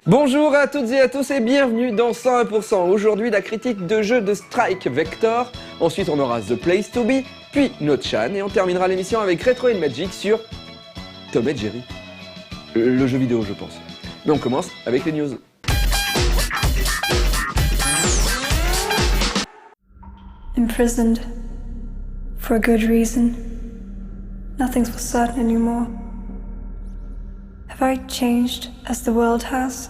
Bonjour à toutes et à tous et bienvenue dans 101%. Aujourd'hui, la critique de jeu de Strike Vector. Ensuite, on aura The Place to Be, puis Notchan. Et on terminera l'émission avec Retro and Magic sur Tom et Jerry. Le jeu vidéo, je pense. Mais on commence avec les news. Imprisoned. For a good reason. Nothing's for certain anymore. Have I changed as the world has?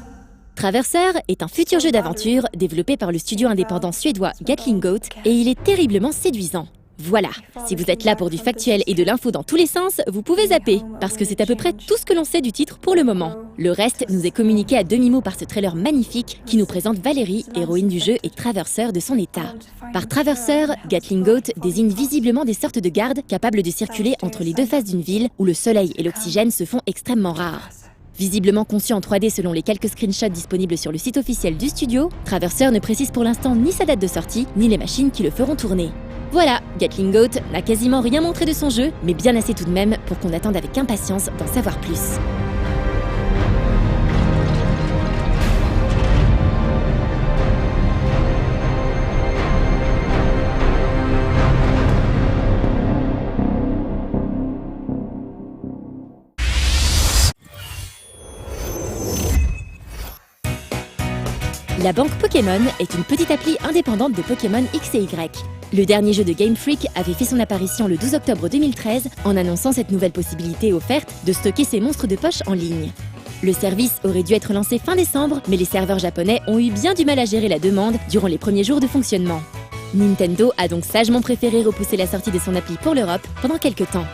Traverseur est un futur jeu d'aventure développé par le studio indépendant suédois Gatling Goat et il est terriblement séduisant. Voilà, si vous êtes là pour du factuel et de l'info dans tous les sens, vous pouvez zapper, parce que c'est à peu près tout ce que l'on sait du titre pour le moment. Le reste nous est communiqué à demi-mot par ce trailer magnifique qui nous présente Valérie, héroïne du jeu et traverseur de son état. Par traverseur, Gatling Goat désigne visiblement des sortes de gardes capables de circuler entre les deux faces d'une ville où le soleil et l'oxygène se font extrêmement rares. Visiblement conçu en 3D selon les quelques screenshots disponibles sur le site officiel du studio, Traverseur ne précise pour l'instant ni sa date de sortie, ni les machines qui le feront tourner. Voilà, Gatling Goat n'a quasiment rien montré de son jeu, mais bien assez tout de même pour qu'on attende avec impatience d'en savoir plus. La banque Pokémon est une petite appli indépendante de Pokémon X et Y. Le dernier jeu de Game Freak avait fait son apparition le 12 octobre 2013 en annonçant cette nouvelle possibilité offerte de stocker ses monstres de poche en ligne. Le service aurait dû être lancé fin décembre, mais les serveurs japonais ont eu bien du mal à gérer la demande durant les premiers jours de fonctionnement. Nintendo a donc sagement préféré repousser la sortie de son appli pour l'Europe pendant quelques temps.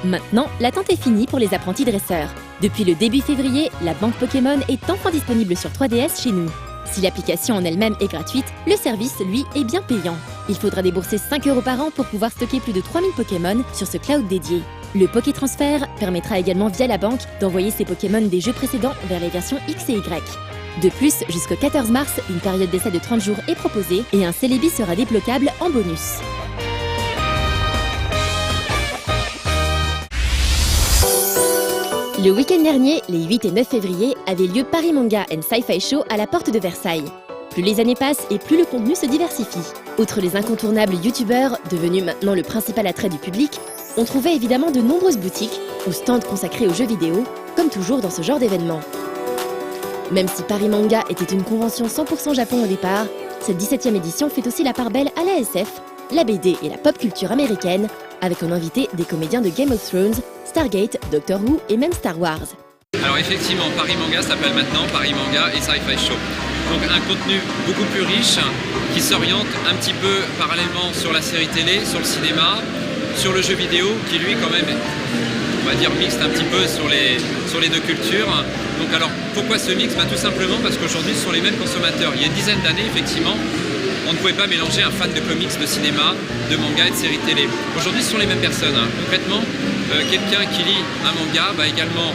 Maintenant, l'attente est finie pour les apprentis dresseurs. Depuis le début février, la banque Pokémon est enfin disponible sur 3DS chez nous. Si l'application en elle-même est gratuite, le service, lui, est bien payant. Il faudra débourser 5 € par an pour pouvoir stocker plus de 3000 Pokémon sur ce cloud dédié. Le Poké Transfert permettra également via la banque d'envoyer ces Pokémon des jeux précédents vers les versions X et Y. De plus, jusqu'au 14 mars, une période d'essai de 30 jours est proposée et un Celebi sera débloquable en bonus. Le week-end dernier, les 8 et 9 février, avait lieu Paris Manga and Sci-Fi Show à la porte de Versailles. Plus les années passent et plus le contenu se diversifie. Outre les incontournables youtubeurs, devenus maintenant le principal attrait du public, on trouvait évidemment de nombreuses boutiques ou stands consacrés aux jeux vidéo, comme toujours dans ce genre d'événement. Même si Paris Manga était une convention 100% Japon au départ, cette 17e édition fait aussi la part belle à la SF, la BD et la pop culture américaine, avec en invité des comédiens de Game of Thrones, Stargate, Doctor Who et même Star Wars. Alors effectivement, Paris Manga s'appelle maintenant Paris Manga et Sci-Fi Show. Donc un contenu beaucoup plus riche qui s'oriente un petit peu parallèlement sur la série télé, sur le cinéma, sur le jeu vidéo qui lui quand même, on va dire mixte un petit peu sur les deux cultures. Donc alors pourquoi ce mix? Tout simplement parce qu'aujourd'hui ce sont les mêmes consommateurs. Il y a une dizaine d'années effectivement, on ne pouvait pas mélanger un fan de comics, de cinéma, de manga et de séries télé. Aujourd'hui, ce sont les mêmes personnes. Concrètement, quelqu'un qui lit un manga va également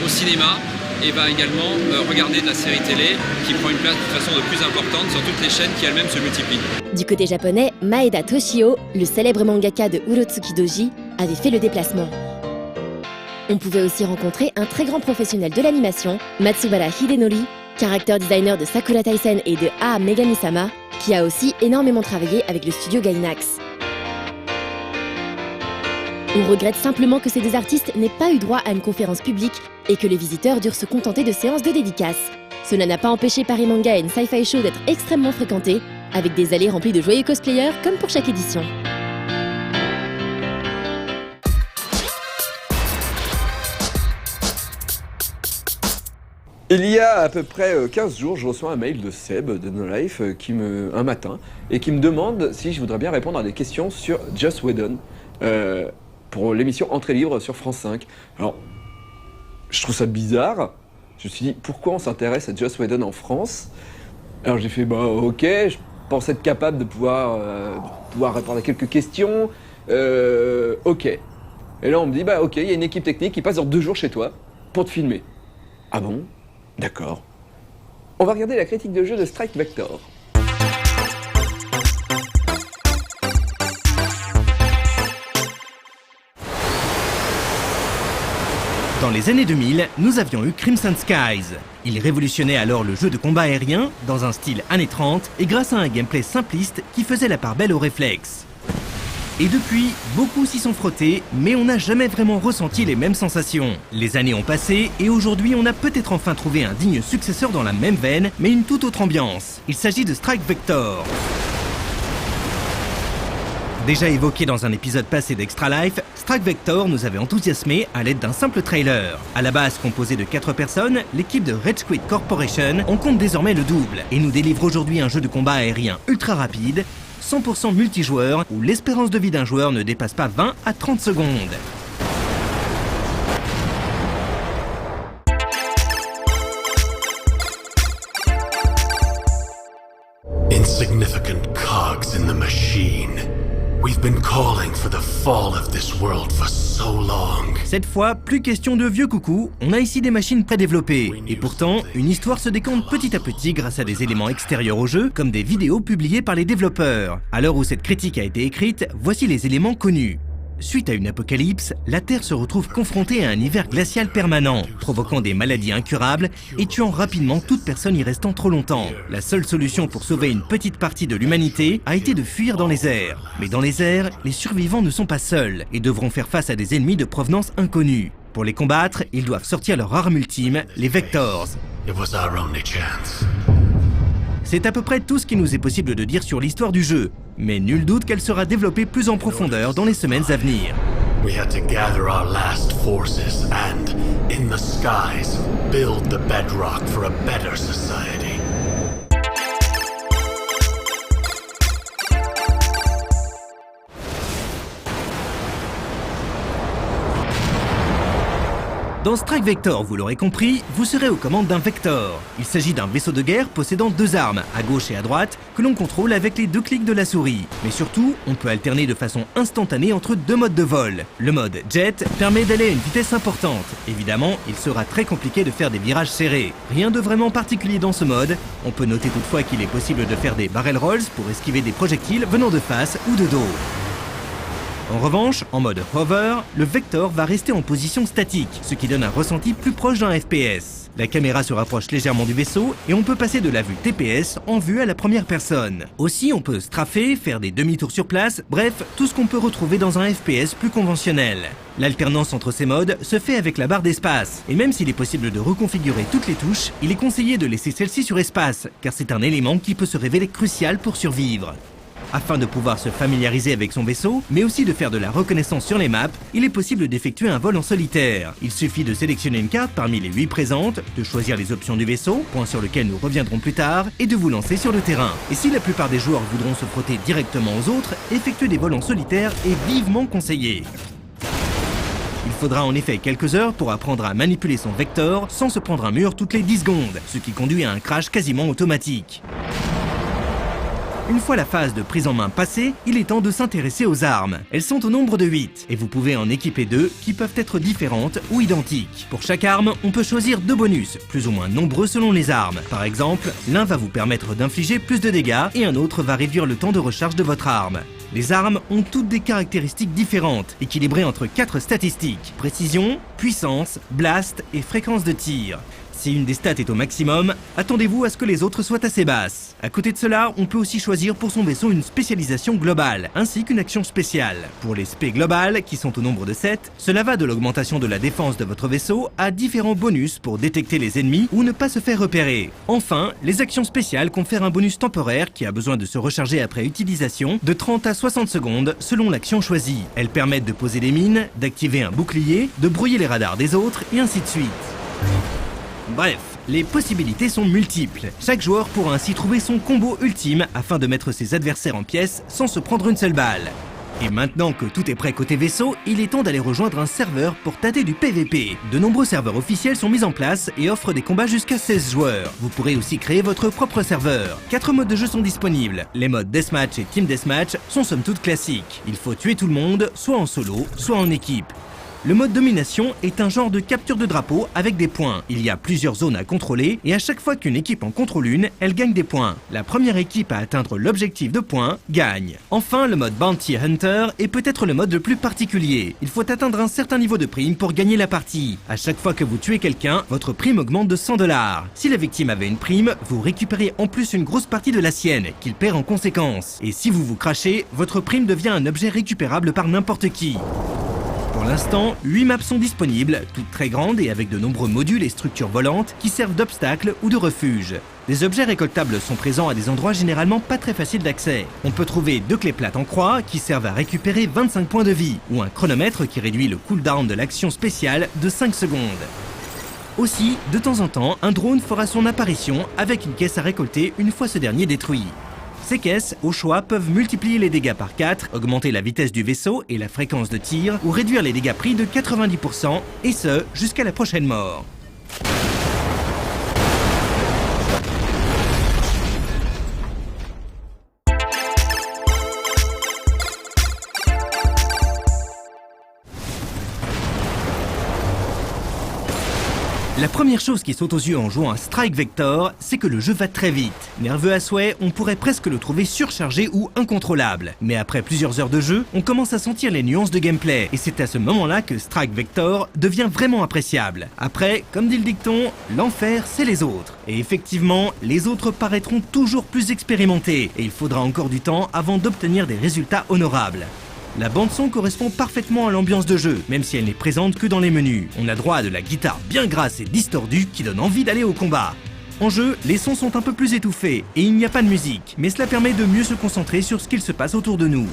au cinéma et va également regarder de la série télé qui prend une place de façon de plus importante sur toutes les chaînes qui elles-mêmes se multiplient. Du côté japonais, Maeda Toshio, le célèbre mangaka de Urotsuki Doji, avait fait le déplacement. On pouvait aussi rencontrer un très grand professionnel de l'animation, Matsubara Hidenori, character designer de Sakura Taisen et de A Megami-sama, qui a aussi énormément travaillé avec le studio Gainax. On regrette simplement que ces deux artistes n'aient pas eu droit à une conférence publique et que les visiteurs durent se contenter de séances de dédicaces. Cela n'a pas empêché Paris Manga and Sci-Fi Show d'être extrêmement fréquenté, avec des allées remplies de joyeux cosplayers comme pour chaque édition. Il y a à peu près 15 jours, je reçois un mail de Seb de No Life un matin et qui me demande si je voudrais bien répondre à des questions sur Joss Whedon pour l'émission Entrée libre sur France 5. Alors, je trouve ça bizarre. Je me suis dit, pourquoi on s'intéresse à Joss Whedon en France? Alors j'ai fait, ok, je pense être capable de pouvoir répondre à quelques questions. Ok. Et là on me dit, ok, il y a une équipe technique qui passe dans 2 jours chez toi pour te filmer. Ah bon? D'accord. On va regarder la critique de jeu de Strike Vector. Dans les années 2000, nous avions eu Crimson Skies. Il révolutionnait alors le jeu de combat aérien dans un style années 30 et grâce à un gameplay simpliste qui faisait la part belle aux réflexes. Et depuis, beaucoup s'y sont frottés, mais on n'a jamais vraiment ressenti les mêmes sensations. Les années ont passé et aujourd'hui on a peut-être enfin trouvé un digne successeur dans la même veine, mais une toute autre ambiance. Il s'agit de Strike Vector. Déjà évoqué dans un épisode passé d'Extra Life, Strike Vector nous avait enthousiasmés à l'aide d'un simple trailer. À la base composé de 4 personnes, l'équipe de Rage Quit Corporation en compte désormais le double et nous délivre aujourd'hui un jeu de combat aérien ultra rapide, 100% multijoueur où l'espérance de vie d'un joueur ne dépasse pas 20 à 30 secondes. Insignificant cogs in the machine. We've been calling for the fall of this world for so long. Cette fois, plus question de vieux coucou, on a ici des machines prédéveloppées. Et pourtant, une histoire se décante petit à petit grâce à des éléments extérieurs au jeu, comme des vidéos publiées par les développeurs. À l'heure où cette critique a été écrite, voici les éléments connus. Suite à une apocalypse, la Terre se retrouve confrontée à un hiver glacial permanent, provoquant des maladies incurables et tuant rapidement toute personne y restant trop longtemps. La seule solution pour sauver une petite partie de l'humanité a été de fuir dans les airs. Mais dans les airs, les survivants ne sont pas seuls et devront faire face à des ennemis de provenance inconnue. Pour les combattre, ils doivent sortir leur arme ultime, les Vectors. It was our only chance. C'est à peu près tout ce qu'il nous est possible de dire sur l'histoire du jeu, mais nul doute qu'elle sera développée plus en profondeur dans les semaines à venir. We had to gather our last forces and, in the skies, build the bedrock for a better society. Dans Strike Vector, vous l'aurez compris, vous serez aux commandes d'un Vector. Il s'agit d'un vaisseau de guerre possédant 2 armes, à gauche et à droite, que l'on contrôle avec les 2 clics de la souris. Mais surtout, on peut alterner de façon instantanée entre 2 modes de vol. Le mode Jet permet d'aller à une vitesse importante. Évidemment, il sera très compliqué de faire des virages serrés. Rien de vraiment particulier dans ce mode. On peut noter toutefois qu'il est possible de faire des barrel rolls pour esquiver des projectiles venant de face ou de dos. En revanche, en mode hover, le Vector va rester en position statique, ce qui donne un ressenti plus proche d'un FPS. La caméra se rapproche légèrement du vaisseau et on peut passer de la vue TPS en vue à la première personne. Aussi, on peut strafer, faire des demi-tours sur place, bref, tout ce qu'on peut retrouver dans un FPS plus conventionnel. L'alternance entre ces modes se fait avec la barre d'espace, et même s'il est possible de reconfigurer toutes les touches, il est conseillé de laisser celle-ci sur espace, car c'est un élément qui peut se révéler crucial pour survivre. Afin de pouvoir se familiariser avec son vaisseau, mais aussi de faire de la reconnaissance sur les maps, il est possible d'effectuer un vol en solitaire. Il suffit de sélectionner une carte parmi les 8 présentes, de choisir les options du vaisseau, point sur lequel nous reviendrons plus tard, et de vous lancer sur le terrain. Et si la plupart des joueurs voudront se frotter directement aux autres, effectuer des vols en solitaire est vivement conseillé. Il faudra en effet quelques heures pour apprendre à manipuler son Vector sans se prendre un mur toutes les 10 secondes, ce qui conduit à un crash quasiment automatique. Une fois la phase de prise en main passée, il est temps de s'intéresser aux armes. Elles sont au nombre de 8, et vous pouvez en équiper 2 qui peuvent être différentes ou identiques. Pour chaque arme, on peut choisir 2 bonus, plus ou moins nombreux selon les armes. Par exemple, l'un va vous permettre d'infliger plus de dégâts et un autre va réduire le temps de recharge de votre arme. Les armes ont toutes des caractéristiques différentes, équilibrées entre 4 statistiques: précision, puissance, blast et fréquence de tir. Si une des stats est au maximum, attendez-vous à ce que les autres soient assez basses. À côté de cela, on peut aussi choisir pour son vaisseau une spécialisation globale, ainsi qu'une action spéciale. Pour les spé globales, qui sont au nombre de 7, cela va de l'augmentation de la défense de votre vaisseau à différents bonus pour détecter les ennemis ou ne pas se faire repérer. Enfin, les actions spéciales confèrent un bonus temporaire qui a besoin de se recharger après utilisation de 30 à 60 secondes selon l'action choisie. Elles permettent de poser des mines, d'activer un bouclier, de brouiller les radars des autres et ainsi de suite. Bref, les possibilités sont multiples. Chaque joueur pourra ainsi trouver son combo ultime afin de mettre ses adversaires en pièces sans se prendre une seule balle. Et maintenant que tout est prêt côté vaisseau, il est temps d'aller rejoindre un serveur pour tâter du PVP. De nombreux serveurs officiels sont mis en place et offrent des combats jusqu'à 16 joueurs. Vous pourrez aussi créer votre propre serveur. 4 modes de jeu sont disponibles. Les modes Deathmatch et Team Deathmatch sont somme toute classiques. Il faut tuer tout le monde, soit en solo, soit en équipe. Le mode domination est un genre de capture de drapeau avec des points. Il y a plusieurs zones à contrôler et à chaque fois qu'une équipe en contrôle une, elle gagne des points. La première équipe à atteindre l'objectif de points gagne. Enfin, le mode Bounty Hunter est peut-être le mode le plus particulier. Il faut atteindre un certain niveau de prime pour gagner la partie. À chaque fois que vous tuez quelqu'un, votre prime augmente de 100 $. Si la victime avait une prime, vous récupérez en plus une grosse partie de la sienne, qu'il perd en conséquence. Et si vous vous crachez, votre prime devient un objet récupérable par n'importe qui. Pour l'instant, 8 maps sont disponibles, toutes très grandes et avec de nombreux modules et structures volantes qui servent d'obstacles ou de refuge. Des objets récoltables sont présents à des endroits généralement pas très faciles d'accès. On peut trouver 2 clés plates en croix qui servent à récupérer 25 points de vie, ou un chronomètre qui réduit le cooldown de l'action spéciale de 5 secondes. Aussi, de temps en temps, un drone fera son apparition avec une caisse à récolter une fois ce dernier détruit. Ces caisses, au choix, peuvent multiplier les dégâts par 4, augmenter la vitesse du vaisseau et la fréquence de tir, ou réduire les dégâts pris de 90%, et ce, jusqu'à la prochaine mort. La première chose qui saute aux yeux en jouant à Strike Vector, c'est que le jeu va très vite. Nerveux à souhait, on pourrait presque le trouver surchargé ou incontrôlable. Mais après plusieurs heures de jeu, on commence à sentir les nuances de gameplay. Et c'est à ce moment-là que Strike Vector devient vraiment appréciable. Après, comme dit le dicton, l'enfer c'est les autres. Et effectivement, les autres paraîtront toujours plus expérimentés. Et il faudra encore du temps avant d'obtenir des résultats honorables. La bande-son correspond parfaitement à l'ambiance de jeu, même si elle n'est présente que dans les menus. On a droit à de la guitare bien grasse et distordue qui donne envie d'aller au combat. En jeu, les sons sont un peu plus étouffés et il n'y a pas de musique, mais cela permet de mieux se concentrer sur ce qu'il se passe autour de nous.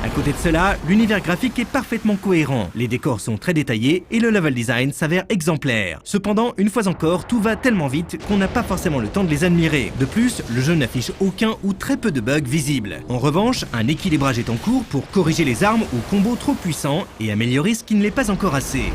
À côté de cela, l'univers graphique est parfaitement cohérent, les décors sont très détaillés et le level design s'avère exemplaire. Cependant, une fois encore, tout va tellement vite qu'on n'a pas forcément le temps de les admirer. De plus, le jeu n'affiche aucun ou très peu de bugs visibles. En revanche, un équilibrage est en cours pour corriger les armes ou combos trop puissants et améliorer ce qui ne l'est pas encore assez.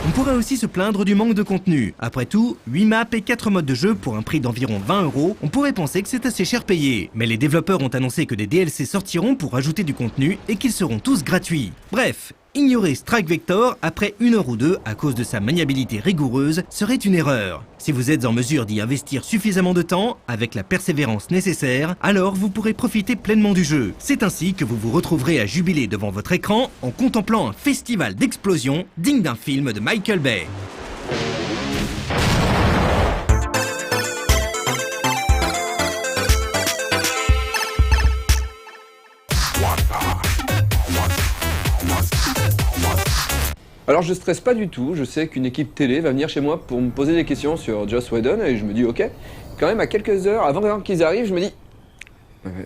On pourrait aussi se plaindre du manque de contenu. Après tout, 8 maps et 4 modes de jeu pour un prix d'environ 20 €, on pourrait penser que c'est assez cher payé. Mais les développeurs ont annoncé que des DLC sortiront pour ajouter du contenu et qu'ils seront tous gratuits. Bref, ignorer Strike Vector après 1 heure ou 2 à cause de sa maniabilité rigoureuse serait une erreur. Si vous êtes en mesure d'y investir suffisamment de temps, avec la persévérance nécessaire, alors vous pourrez profiter pleinement du jeu. C'est ainsi que vous vous retrouverez à jubiler devant votre écran en contemplant un festival d'explosions digne d'un film de Michael Bay. Alors je stresse pas du tout, je sais qu'une équipe télé va venir chez moi pour me poser des questions sur Joss Whedon et je me dis ok. Quand même à quelques heures avant qu'ils arrivent, je me dis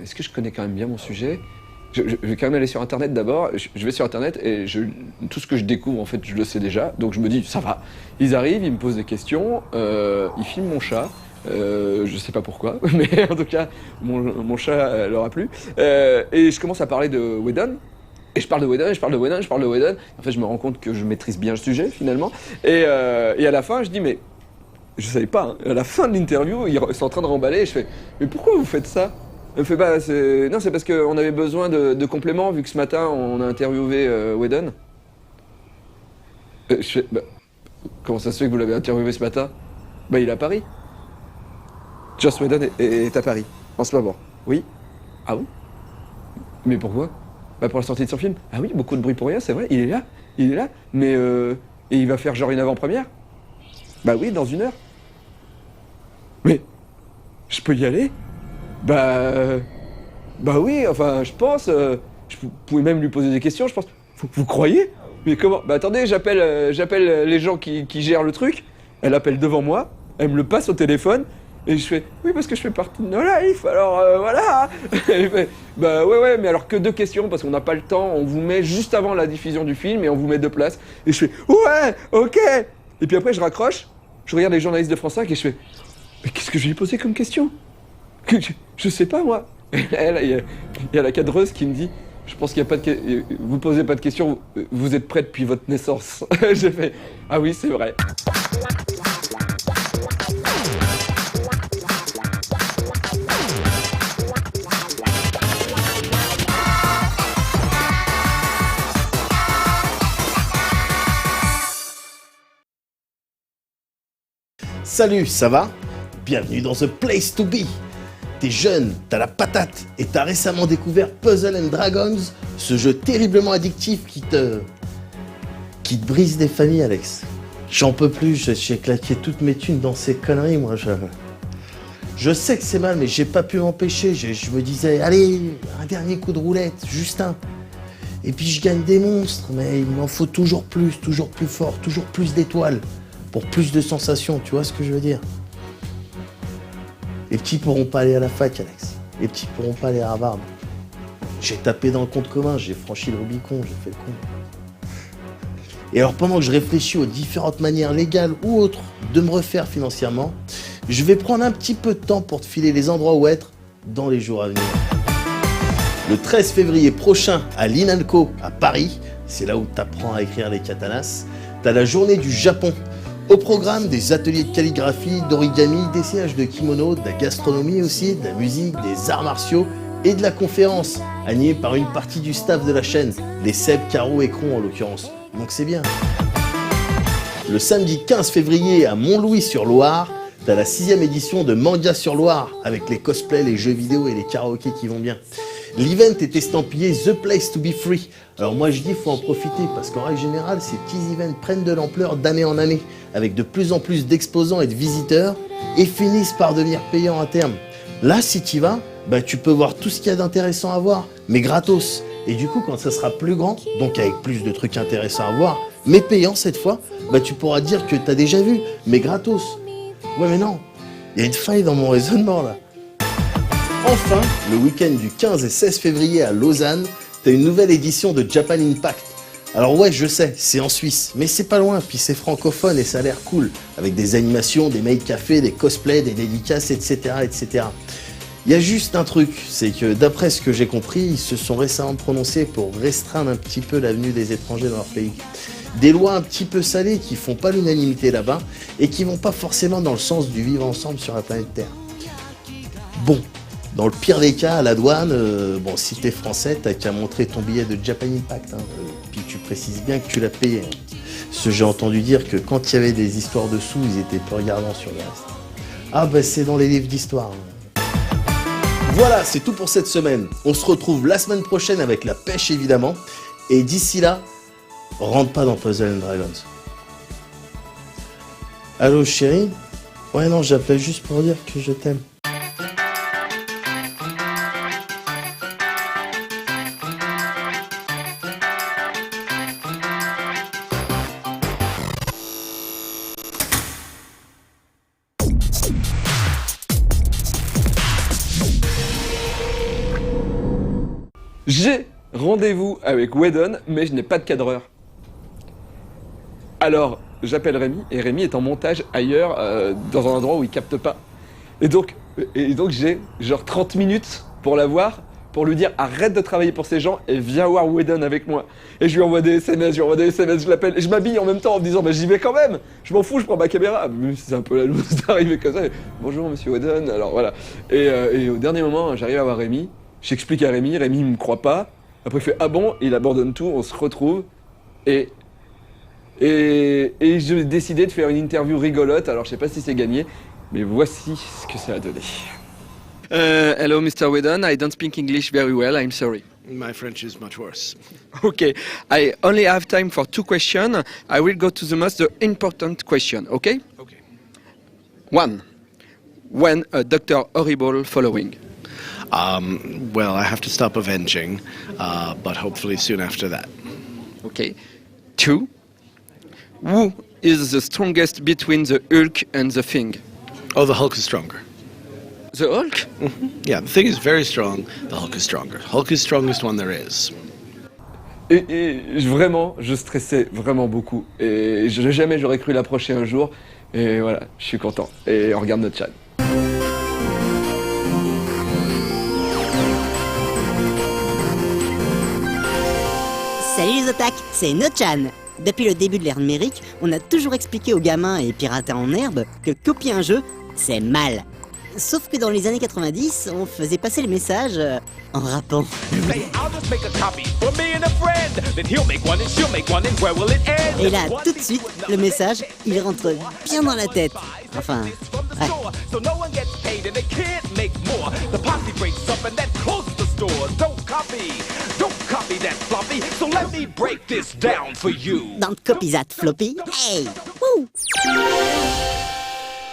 est-ce que je connais quand même bien mon sujet ? Je vais quand même aller sur internet d'abord, je vais sur internet et tout ce que je découvre en fait je le sais déjà, donc je me dis ça va. Ils arrivent, ils me posent des questions, ils filment mon chat. Je sais pas pourquoi, mais en tout cas mon chat leur a plu. Et je commence à parler de Whedon. Et je parle de Whedon. En fait, je me rends compte que je maîtrise bien le sujet, finalement. Et à la fin, je dis, mais... Je savais pas, hein. À la fin de l'interview, ils sont en train de remballer, et je fais, mais pourquoi vous faites ça ? Elle me fait, bah, non, c'est parce qu'on avait besoin de compléments, vu que ce matin, on a interviewé Whedon. Je fais, bah, comment ça se fait que vous l'avez interviewé ce matin ? Bah, il est à Paris. Joss Whedon est à Paris, en ce moment. Oui ? Ah bon ? Mais pourquoi ? Bah pour la sortie de son film. Ah oui, beaucoup de bruit pour rien, c'est vrai, il est là, mais et il va faire genre une avant-première ? Bah oui, dans 1 heure. Mais, je peux y aller ? Bah oui, enfin, je pense, vous pouvez même lui poser des questions, je pense. Vous croyez ? Mais comment ? Bah attendez, j'appelle les gens qui gèrent le truc, elle appelle devant moi, elle me le passe au téléphone, et je fais, oui, parce que je fais partie de No Life, alors voilà. Elle fait, bah ouais, mais alors que 2 questions, parce qu'on n'a pas le temps, on vous met juste avant la diffusion du film, et on vous met 2 places. Et je fais, ouais, ok. Et puis après, je raccroche, je regarde les journalistes de France 5, et je fais, mais qu'est-ce que je vais lui poser comme question ? Je sais pas, moi. Et là, il y a la cadreuse qui me dit, je pense qu'il n'y a pas de vous posez pas de questions, vous êtes prêt depuis votre naissance. J'ai fait, ah oui, c'est vrai. Salut, ça va? Bienvenue dans The Place to Be. T'es jeune, t'as la patate et t'as récemment découvert Puzzle and Dragons, ce jeu terriblement addictif qui te brise des familles, Alex. J'en peux plus, j'ai claqué toutes mes thunes dans ces conneries, moi. Je sais que c'est mal, mais j'ai pas pu m'empêcher. Je me disais, allez, un dernier coup de roulette, juste un. Et puis je gagne des monstres, mais il m'en faut toujours plus fort, toujours plus d'étoiles, pour plus de sensations, tu vois ce que je veux dire? Les petits pourront pas aller à la fac, Alex. Les petits pourront pas aller à Harvard. J'ai tapé dans le compte commun, j'ai franchi le Rubicon, j'ai fait le con. Et alors pendant que je réfléchis aux différentes manières légales ou autres de me refaire financièrement, je vais prendre un petit peu de temps pour te filer les endroits où être dans les jours à venir. Le 13 février prochain à l'Inalco à Paris, c'est là où tu apprends à écrire les katanas, t'as la journée du Japon. Au programme, des ateliers de calligraphie, d'origami, d'essayage de kimono, de la gastronomie aussi, de la musique, des arts martiaux et de la conférence, animée par une partie du staff de la chaîne, les Seb, Caro et Cron en l'occurrence. Donc c'est bien. Le samedi 15 février à Montlouis-sur-Loire, t'as la 6e édition de Manga sur Loire, avec les cosplays, les jeux vidéo et les karaokés qui vont bien. L'event est estampillé The Place to Be Free. Alors moi je dis faut en profiter parce qu'en règle générale ces petits events prennent de l'ampleur d'année en année avec de plus en plus d'exposants et de visiteurs et finissent par devenir payants à terme. Là si tu y vas, tu peux voir tout ce qu'il y a d'intéressant à voir, mais gratos. Et du coup quand ça sera plus grand, donc avec plus de trucs intéressants à voir, mais payant cette fois, tu pourras dire que t'as déjà vu, mais gratos. Ouais mais non, il y a une faille dans mon raisonnement là. Enfin, le week-end du 15 et 16 février à Lausanne, t'as une nouvelle édition de Japan Impact. Alors ouais, je sais, c'est en Suisse, mais c'est pas loin, puis c'est francophone et ça a l'air cool, avec des animations, des maid cafés, des cosplays, des dédicaces, etc., etc. Il y a juste un truc, c'est que d'après ce que j'ai compris, ils se sont récemment prononcés pour restreindre un petit peu la venue des étrangers dans leur pays. Des lois un petit peu salées qui font pas l'unanimité là-bas et qui vont pas forcément dans le sens du vivre ensemble sur la planète Terre. Bon. Dans le pire des cas, à la douane, si t'es français, t'as qu'à montrer ton billet de Japan Impact. Puis tu précises bien que tu l'as payé. Parce que j'ai entendu dire que quand il y avait des histoires de sous, ils étaient peu regardants sur le reste. Ah c'est dans les livres d'histoire. Voilà, c'est tout pour cette semaine. On se retrouve la semaine prochaine avec la pêche évidemment. Et d'ici là, rentre pas dans Puzzle and Dragons. Allô chérie? Ouais non, j'appelais juste pour dire que je t'aime. J'ai rendez-vous avec Whedon, mais je n'ai pas de cadreur. Alors, j'appelle Rémi, et Rémi est en montage ailleurs, dans un endroit où il capte pas. Et donc j'ai genre 30 minutes pour la voir, pour lui dire arrête de travailler pour ces gens et viens voir Whedon avec moi. Et je lui envoie des SMS, je l'appelle, et je m'habille en même temps en me disant j'y vais quand même, je m'en fous, je prends ma caméra. Même si c'est un peu la loose d'arriver comme ça. Bonjour monsieur Whedon, alors voilà. Et au dernier moment, j'arrive à voir Rémi. J'explique à Rémi, Rémi me croit pas. Après il fait ah bon, il abandonne tout, on se retrouve et j'ai décidé de faire une interview rigolote. Alors je sais pas si c'est gagné, mais voici ce que ça a donné. Hello Mr. Whedon, I don't speak English very well, I'm sorry. My French is much worse. Okay, I only have time for 2 questions. I will go to the most important question, okay? Okay. 1. When a Dr. Horrible following? Well, I have to stop avenging, but hopefully soon after that. Okay. 2. Who is the strongest between the Hulk and the Thing? Oh, the Hulk is stronger. The Hulk? Yeah, the Thing is very strong, the Hulk is stronger. Hulk is the strongest one there is. Et vraiment, je stressais vraiment beaucoup. Et jamais j'aurais cru l'approcher un jour. Et voilà, je suis content. Et on regarde notre chat. Salut les otaques, c'est No-chan. Depuis le début de l'ère numérique, on a toujours expliqué aux gamins et pirater en herbe que copier un jeu, c'est mal. Sauf que dans les années 90, on faisait passer les messages en rappant. Et là, tout de suite, le message, il rentre bien dans la tête. Enfin, ouais. Don't copy that, floppy. Hey! Woo!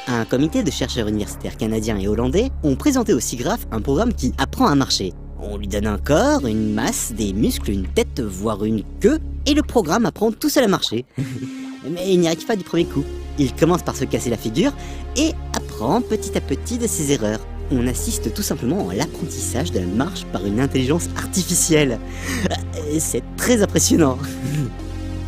Un comité de chercheurs universitaires canadiens et hollandais ont présenté au SIGGRAPH un programme qui apprend à marcher. On lui donne un corps, une masse, des muscles, une tête, voire une queue, et le programme apprend tout seul à marcher. Mais il n'y arrive pas du premier coup. Il commence par se casser la figure et apprend petit à petit de ses erreurs. On assiste tout simplement à l'apprentissage de la marche par une intelligence artificielle. C'est très impressionnant.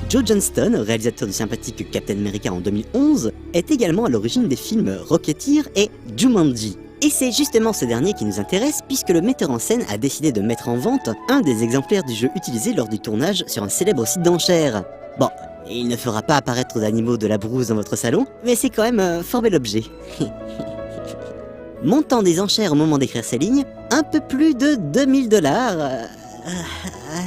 Joe Johnston, réalisateur du sympathique Captain America en 2011, est également à l'origine des films Rocketeer et Jumanji. Et c'est justement ce dernier qui nous intéresse puisque le metteur en scène a décidé de mettre en vente un des exemplaires du jeu utilisé lors du tournage sur un célèbre site d'enchères. Bon, il ne fera pas apparaître d'animaux de la brousse dans votre salon, mais c'est quand même un fort bel objet. Montant des enchères au moment d'écrire ces lignes, un peu plus de 2000 $.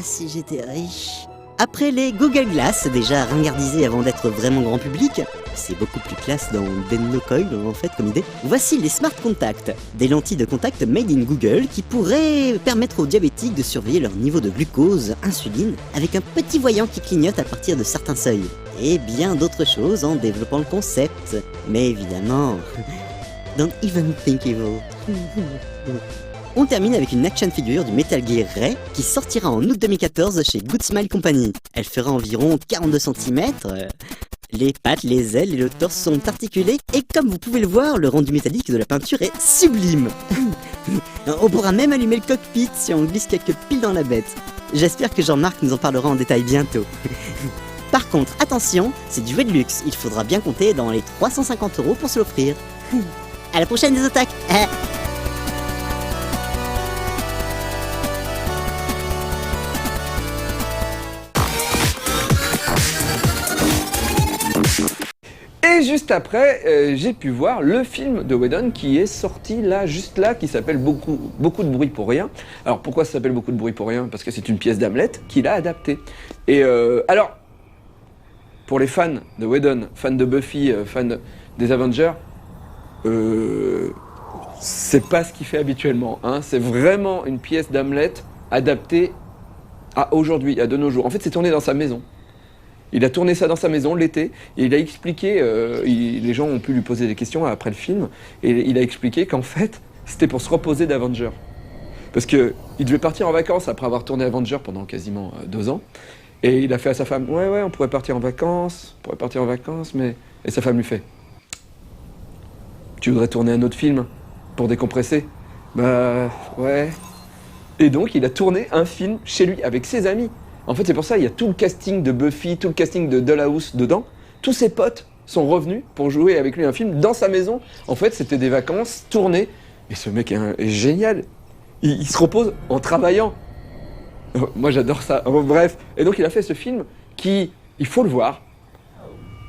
Si j'étais riche... Après les Google Glass, déjà ringardisés avant d'être vraiment grand public, c'est beaucoup plus classe dans Dennocoil en fait comme idée, voici les Smart Contact, des lentilles de contact made in Google qui pourraient permettre aux diabétiques de surveiller leur niveau de glucose, insuline, avec un petit voyant qui clignote à partir de certains seuils. Et bien d'autres choses en développant le concept. Mais évidemment, don't even think evil. On termine avec une action figure du Metal Gear Ray qui sortira en août 2014 chez Good Smile Company. Elle fera environ 42 cm. Les pattes, les ailes et le torse sont articulés et comme vous pouvez le voir, le rendu métallique de la peinture est sublime. On pourra même allumer le cockpit si on glisse quelques piles dans la bête. J'espère que Jean-Marc nous en parlera en détail bientôt. Par contre, attention, c'est du jouet de luxe, il faudra bien compter dans les 350 € pour se l'offrir. À la prochaine des otaques. Et juste après, j'ai pu voir le film de Whedon qui est sorti là, juste là, qui s'appelle beaucoup de bruit pour rien. Alors pourquoi ça s'appelle beaucoup de bruit pour rien? Parce que c'est une pièce d'Hamlet qu'il a adaptée. Et alors, pour les fans de Whedon, fans de Buffy, fans des Avengers, c'est pas ce qu'il fait habituellement. Hein. C'est vraiment une pièce d'Hamlet adaptée à aujourd'hui, à de nos jours. En fait, c'est tourné dans sa maison. Il a tourné ça dans sa maison l'été, et il a expliqué, les gens ont pu lui poser des questions après le film, et il a expliqué qu'en fait, c'était pour se reposer d'Avengers. Parce qu'il devait partir en vacances après avoir tourné Avengers pendant quasiment 2 ans, et il a fait à sa femme, ouais, on pourrait partir en vacances, mais... Et sa femme lui fait, tu voudrais tourner un autre film pour décompresser? Bah, ouais. Et donc, il a tourné un film chez lui, avec ses amis. En fait, c'est pour ça, il y a tout le casting de Buffy, tout le casting de Dollhouse dedans. Tous ses potes sont revenus pour jouer avec lui un film dans sa maison. En fait, c'était des vacances tournées. Et ce mec est génial. Il se repose en travaillant. Moi, j'adore ça. Bref. Et donc, il a fait ce film qui, il faut le voir.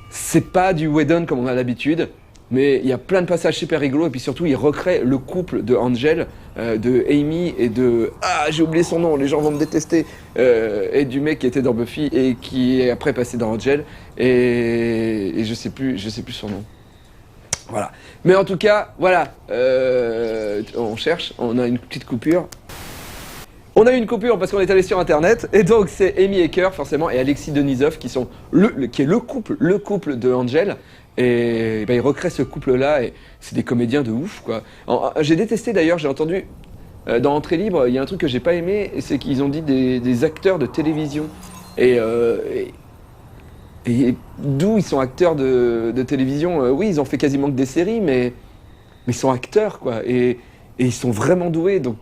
C'est pas du Whedon comme on a l'habitude. Mais il y a plein de passages super rigolos. Et puis surtout, il recrée le couple de Angel, de Amy et de... Ah, j'ai oublié son nom, les gens vont me détester. Et du mec qui était dans Buffy et qui est après passé dans Angel. Et je sais plus son nom. Voilà. Mais en tout cas, voilà. On cherche, on a une petite coupure. On a eu une coupure parce qu'on est allé sur internet. Et donc c'est Amy Acker forcément et Alexis Denisov qui sont qui est le couple de Angel. Et ben, ils recréent ce couple-là et c'est des comédiens de ouf, quoi. J'ai détesté d'ailleurs, j'ai entendu dans Entrée Libre, il y a un truc que j'ai pas aimé, c'est qu'ils ont dit des acteurs de télévision. Et d'où ils sont acteurs de télévision? Oui, ils ont fait quasiment que des séries, mais ils sont acteurs, quoi. Et ils sont vraiment doués, donc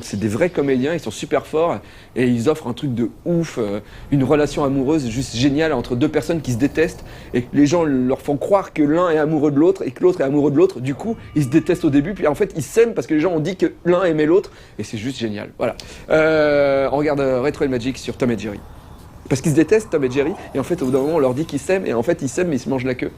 c'est des vrais comédiens, ils sont super forts et ils offrent un truc de ouf, une relation amoureuse juste géniale entre 2 personnes qui se détestent et que les gens leur font croire que l'un est amoureux de l'autre et que l'autre est amoureux de l'autre. Du coup, ils se détestent au début, puis en fait ils s'aiment parce que les gens ont dit que l'un aimait l'autre et c'est juste génial. Voilà. On regarde Retro Magic sur Tom et Jerry. Parce qu'ils se détestent, Tom et Jerry, et en fait au bout d'un moment on leur dit qu'ils s'aiment et en fait ils s'aiment mais ils se mangent la queue.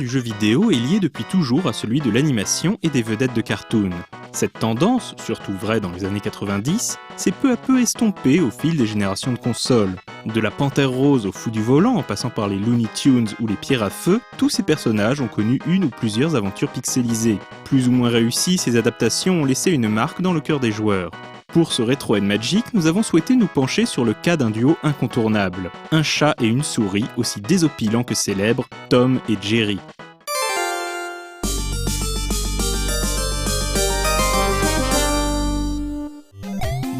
du jeu vidéo est lié depuis toujours à celui de l'animation et des vedettes de cartoon. Cette tendance, surtout vraie dans les années 90, s'est peu à peu estompée au fil des générations de consoles. De la Panthère Rose au Fou du Volant, en passant par les Looney Tunes ou les Pierres à Feu, tous ces personnages ont connu une ou plusieurs aventures pixelisées. Plus ou moins réussies, ces adaptations ont laissé une marque dans le cœur des joueurs. Pour ce Retro & Magic, nous avons souhaité nous pencher sur le cas d'un duo incontournable. Un chat et une souris, aussi désopilants que célèbres, Tom et Jerry.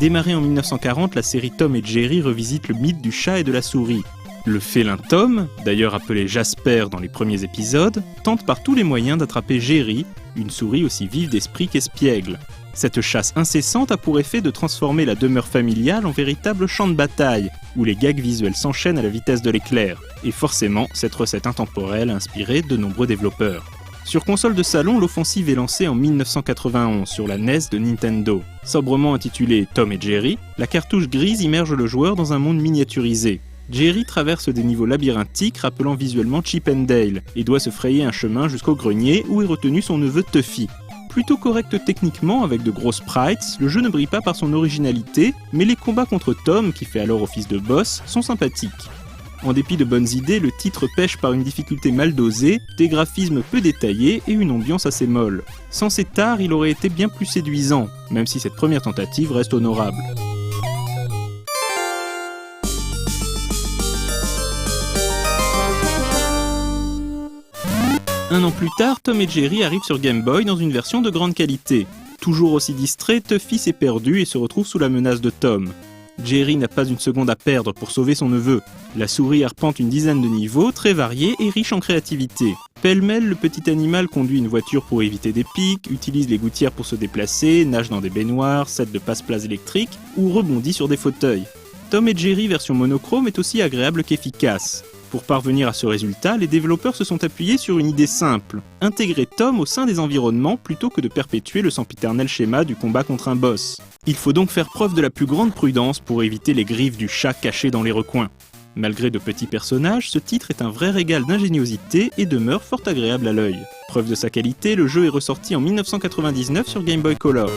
Démarrée en 1940, la série Tom et Jerry revisite le mythe du chat et de la souris. Le félin Tom, d'ailleurs appelé Jasper dans les premiers épisodes, tente par tous les moyens d'attraper Jerry, une souris aussi vive d'esprit qu'espiègle. Cette chasse incessante a pour effet de transformer la demeure familiale en véritable champ de bataille, où les gags visuels s'enchaînent à la vitesse de l'éclair. Et forcément, cette recette intemporelle a inspiré de nombreux développeurs. Sur console de salon, l'offensive est lancée en 1991 sur la NES de Nintendo. Sobrement intitulée Tom et Jerry, la cartouche grise immerge le joueur dans un monde miniaturisé. Jerry traverse des niveaux labyrinthiques rappelant visuellement Chip 'n Dale et doit se frayer un chemin jusqu'au grenier où est retenu son neveu Tuffy. Plutôt correct techniquement avec de gros sprites, le jeu ne brille pas par son originalité, mais les combats contre Tom, qui fait alors office de boss, sont sympathiques. En dépit de bonnes idées, le titre pêche par une difficulté mal dosée, des graphismes peu détaillés et une ambiance assez molle. Sans cet art, il aurait été bien plus séduisant, même si cette première tentative reste honorable. Un an plus tard, Tom et Jerry arrivent sur Game Boy dans une version de grande qualité. Toujours aussi distrait, Tuffy s'est perdu et se retrouve sous la menace de Tom. Jerry n'a pas une seconde à perdre pour sauver son neveu. La souris arpente une dizaine de niveaux, très variés et riches en créativité. Pêle-mêle, le petit animal conduit une voiture pour éviter des pics, utilise les gouttières pour se déplacer, nage dans des baignoires, set de passe-place électriques ou rebondit sur des fauteuils. Tom et Jerry version monochrome est aussi agréable qu'efficace. Pour parvenir à ce résultat, les développeurs se sont appuyés sur une idée simple, intégrer Tom au sein des environnements plutôt que de perpétuer le sempiternel schéma du combat contre un boss. Il faut donc faire preuve de la plus grande prudence pour éviter les griffes du chat caché dans les recoins. Malgré de petits personnages, ce titre est un vrai régal d'ingéniosité et demeure fort agréable à l'œil. Preuve de sa qualité, le jeu est ressorti en 1999 sur Game Boy Color.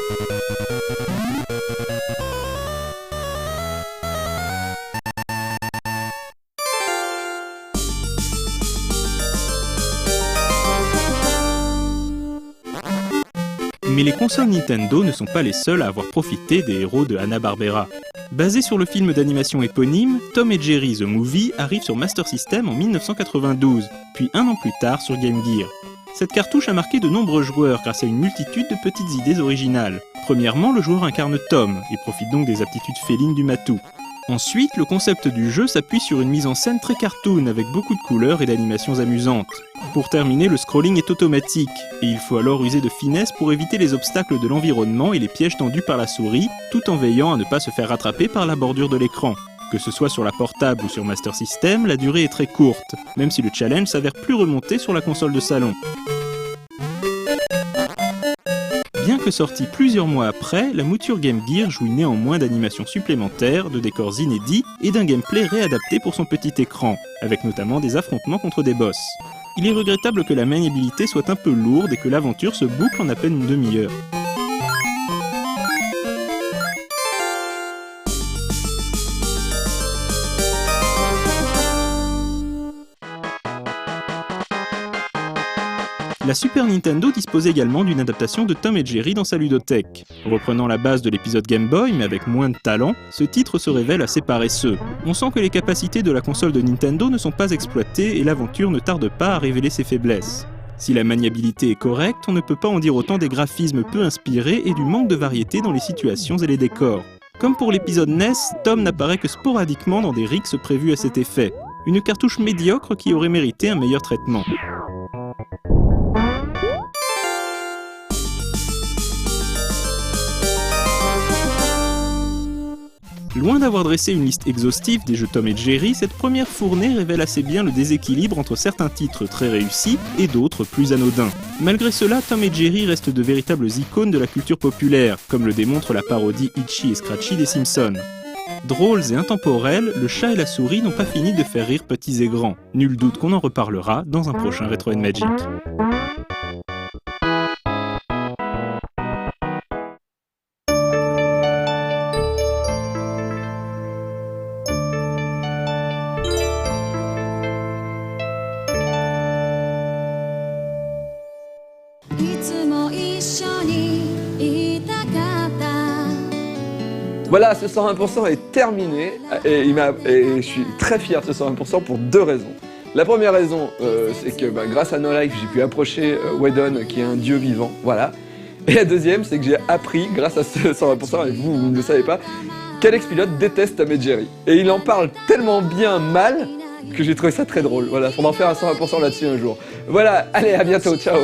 Mais les consoles Nintendo ne sont pas les seules à avoir profité des héros de Hanna-Barbera. Basé sur le film d'animation éponyme, Tom et Jerry The Movie arrive sur Master System en 1992, puis un an plus tard sur Game Gear. Cette cartouche a marqué de nombreux joueurs grâce à une multitude de petites idées originales. Premièrement, le joueur incarne Tom et profite donc des aptitudes félines du matou. Ensuite, le concept du jeu s'appuie sur une mise en scène très cartoon avec beaucoup de couleurs et d'animations amusantes. Pour terminer, le scrolling est automatique et il faut alors user de finesse pour éviter les obstacles de l'environnement et les pièges tendus par la souris, tout en veillant à ne pas se faire rattraper par la bordure de l'écran. Que ce soit sur la portable ou sur Master System, la durée est très courte, même si le challenge s'avère plus remonté sur la console de salon. Bien que sortie plusieurs mois après, la mouture Game Gear jouit néanmoins d'animations supplémentaires, de décors inédits et d'un gameplay réadapté pour son petit écran, avec notamment des affrontements contre des boss. Il est regrettable que la maniabilité soit un peu lourde et que l'aventure se boucle en à peine une demi-heure. La Super Nintendo dispose également d'une adaptation de Tom et Jerry dans sa ludothèque. Reprenant la base de l'épisode Game Boy, mais avec moins de talent, ce titre se révèle assez paresseux. On sent que les capacités de la console de Nintendo ne sont pas exploitées et l'aventure ne tarde pas à révéler ses faiblesses. Si la maniabilité est correcte, on ne peut pas en dire autant des graphismes peu inspirés et du manque de variété dans les situations et les décors. Comme pour l'épisode NES, Tom n'apparaît que sporadiquement dans des rigs prévus à cet effet. Une cartouche médiocre qui aurait mérité un meilleur traitement. Loin d'avoir dressé une liste exhaustive des jeux Tom et Jerry, cette première fournée révèle assez bien le déséquilibre entre certains titres très réussis et d'autres plus anodins. Malgré cela, Tom et Jerry restent de véritables icônes de la culture populaire, comme le démontre la parodie Itchy et Scratchy des Simpsons. Drôles et intemporels, le chat et la souris n'ont pas fini de faire rire petits et grands. Nul doute qu'on en reparlera dans un prochain Retro & Magic. Voilà, ce 101% est terminé et je suis très fier de ce 101% pour 2 raisons. La première raison, c'est que grâce à No Life, j'ai pu approcher Whedon, qui est un dieu vivant, voilà. Et la deuxième, c'est que j'ai appris, grâce à ce 120%, et vous ne le savez pas, qu'Alex Pilote déteste Tom et Jerry. Et il en parle tellement bien mal que j'ai trouvé ça très drôle. Voilà, faudra en faire un 120% là-dessus un jour. Voilà, allez, à bientôt, ciao.